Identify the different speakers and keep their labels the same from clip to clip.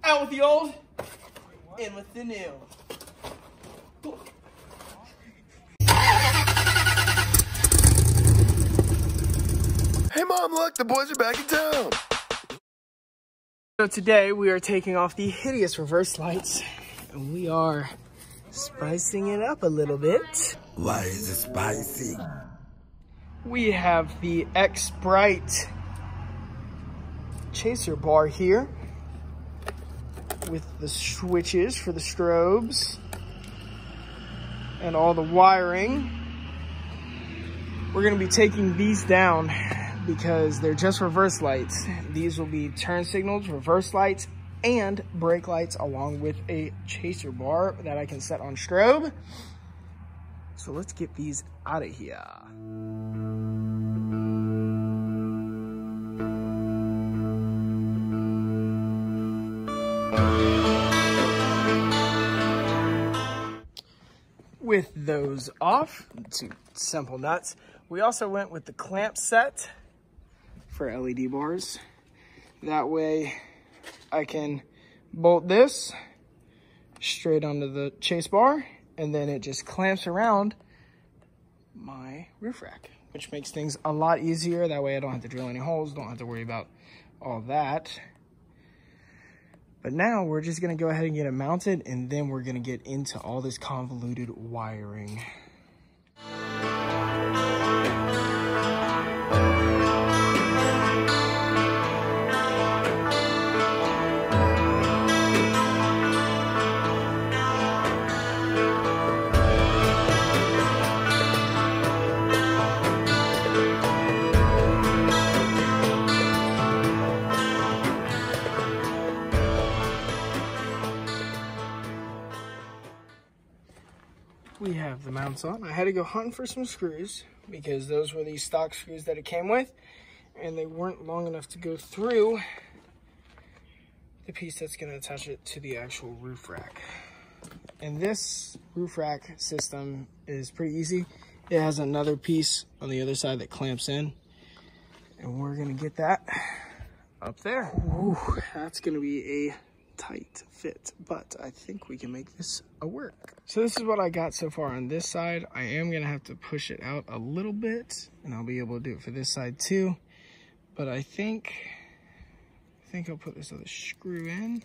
Speaker 1: Out with the old, in with the new.
Speaker 2: Hey Mom, look, the boys are back in town.
Speaker 1: So today we are taking off the hideous reverse lights and we are spicing it up a little bit.
Speaker 2: Why is it spicy?
Speaker 1: We have the Xprite Chase Bar here with the switches for the strobes and all the wiring. We're gonna be taking these down because they're just reverse lights. These will be turn signals, reverse lights, and brake lights, along with a chaser bar that I can set on strobe. So let's get these out of here. With those off, 2 simple nuts. We also went with the clamp set for LED bars. That way I can bolt this straight onto the chase bar and then it just clamps around my roof rack, which makes things a lot easier. That way I don't have to drill any holes, don't have to worry about all that. But now we're just gonna go ahead and get it mounted and then we're gonna get into all this convoluted wiring. We have the mounts on. I had to go hunting for some screws because those were the stock screws that it came with and they weren't long enough to go through the piece that's going to attach it to the actual roof rack. And this roof rack system is pretty easy. It has another piece on the other side that clamps in and we're going to get that up there. Ooh, that's going to be a tight fit, but I think we can make this a work. So this is what I got so far on this side. I am gonna have to push it out a little bit and I'll be able to do it for this side too, but I think I'll put this other screw in.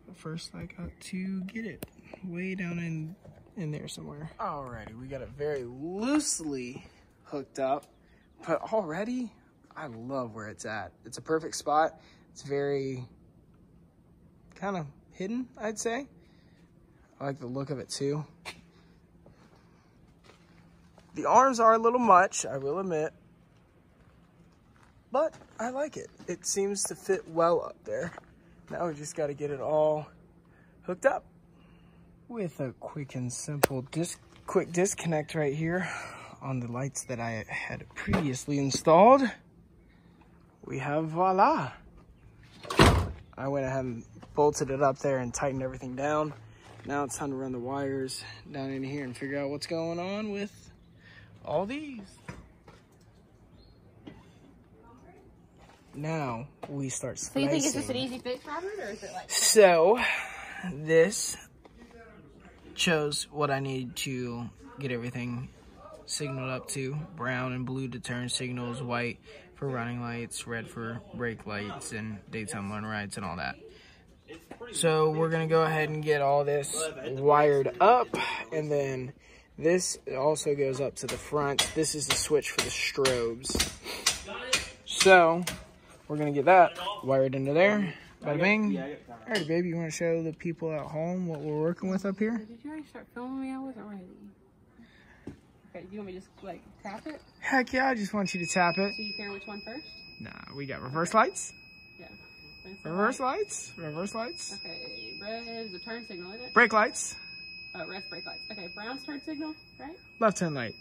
Speaker 1: But first I got to get it way down in there somewhere. Alrighty, we got it very loosely hooked up, but already I love where it's at. It's a perfect spot. It's very kind of hidden, I'd say. I like the look of it too. The arms are a little much, I will admit, but I like it. It seems to fit well up there. Now we just got to get it all hooked up. With a quick and simple quick disconnect right here on the lights that I had previously installed, we have voila. I went ahead and bolted it up there and tightened everything down. Now it's time to run the wires down in here and figure out what's going on with all these. Now we start splicing.
Speaker 3: So you think it's just an easy fix, Robert, or is it like...
Speaker 1: So this chose what I need to get everything signaled up to. Brown and blue to turn signals, white for running lights, red for brake lights and daytime running lights and all that. So we're gonna go ahead and get all this wired up, and then this also goes up to the front. This is the switch for the strobes. So we're gonna get that wired into there. Bada bing. Alright, baby, you wanna show the people at home what we're working with up here?
Speaker 3: Did you already start filming me? I wasn't ready. Okay, do you want me to just like tap it?
Speaker 1: Heck yeah, I just want you to tap it.
Speaker 3: So you care which one first?
Speaker 1: Nah, we got reverse lights.
Speaker 3: Yeah.
Speaker 1: Reverse lights. Reverse lights.
Speaker 3: Okay, red is the turn signal, isn't it?
Speaker 1: Brake lights.
Speaker 3: Oh, red's brake lights. Okay, brown's turn signal, right?
Speaker 1: Left turn light.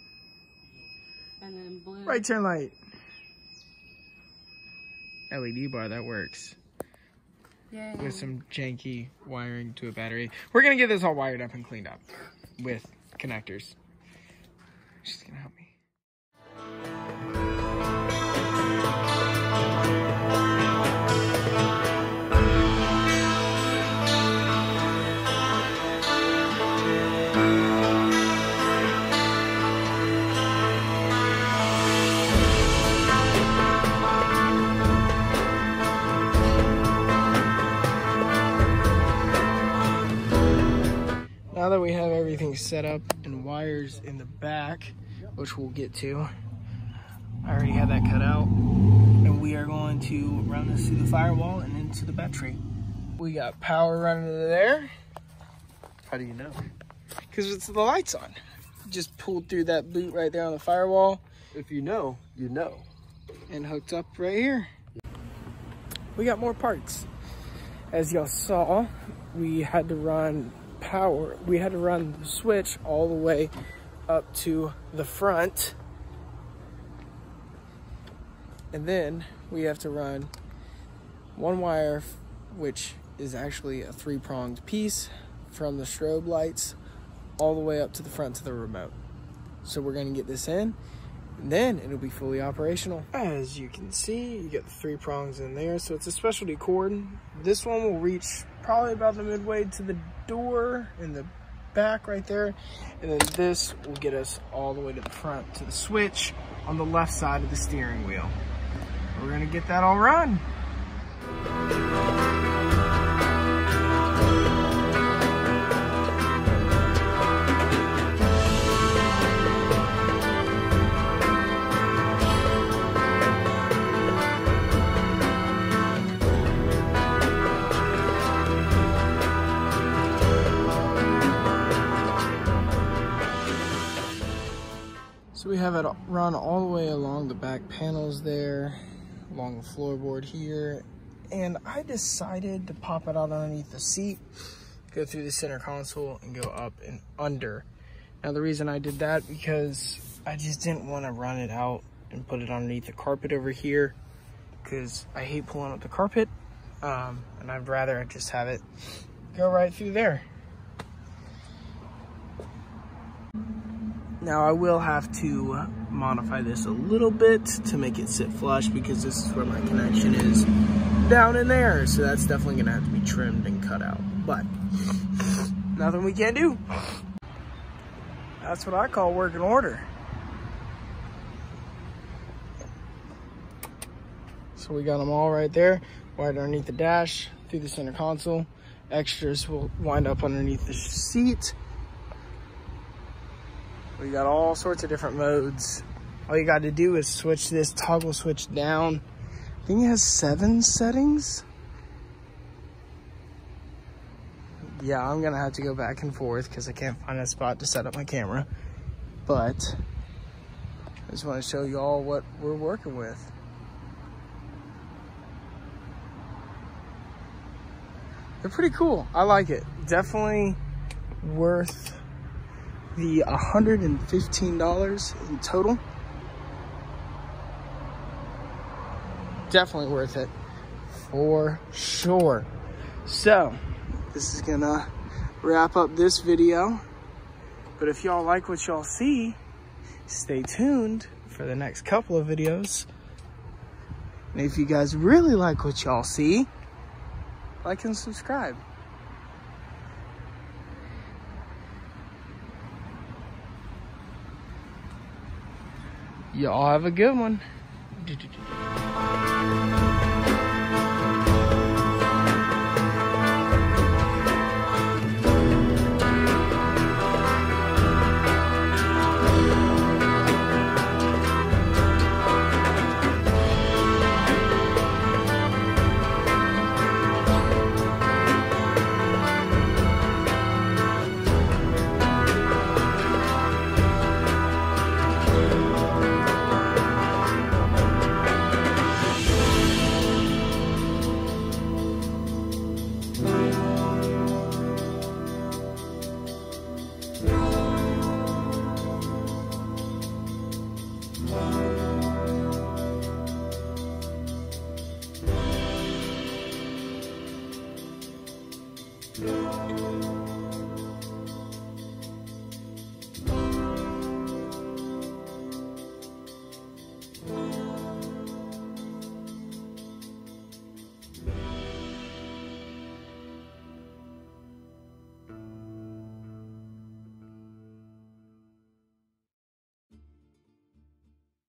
Speaker 3: And then blue.
Speaker 1: Right turn light. LED bar, that works.
Speaker 3: Yay.
Speaker 1: With some janky wiring to a battery. We're gonna get this all wired up and cleaned up with connectors. She's gonna help me. everything set up and wires in the back, which we'll get to. I already had that cut out. And we are going to run this through the firewall and into the battery. We got power running to there.
Speaker 2: How do you know?
Speaker 1: Because it's the lights on. Just pulled through that boot right there on the firewall.
Speaker 2: If you know, you know.
Speaker 1: And hooked up right here. We got more parts. As y'all saw, we had to run power. We had to run the switch all the way up to the front. And then we have to run one wire, which is actually a 3-pronged piece from the strobe lights all the way up to the front to the remote. So we're gonna get this in, and then it'll be fully operational. As you can see, you get the 3 prongs in there. So it's a specialty cord. This one will reach probably about the midway to the door in the back right there. And then this will get us all the way to the front to the switch on the left side of the steering wheel. We're gonna get that all run. So we have it run all the way along the back panels there, along the floorboard here, and I decided to pop it out underneath the seat, go through the center console, and go up and under. Now the reason I did that, because I just didn't want to run it out and put it underneath the carpet over here, because I hate pulling up the carpet, and I'd rather just have it go right through there. Now I will have to modify this a little bit to make it sit flush, because this is where my connection is down in there. So that's definitely gonna have to be trimmed and cut out, but nothing we can't do. That's what I call working order. So we got them all right there, wired underneath the dash, through the center console. Extras will wind up underneath the seat. We got all sorts of different modes. All you got to do is switch this toggle switch down. I think it has 7 settings. Yeah, I'm gonna have to go back and forth because I can't find a spot to set up my camera. But I just want to show you all what we're working with. They're pretty cool. I like it. Definitely worth the $115 in total. Definitely worth it for sure. So this is gonna wrap up this video, but if y'all like what y'all see, stay tuned for the next couple of videos. And if you guys really like what y'all see, like and subscribe. Y'all have a good one.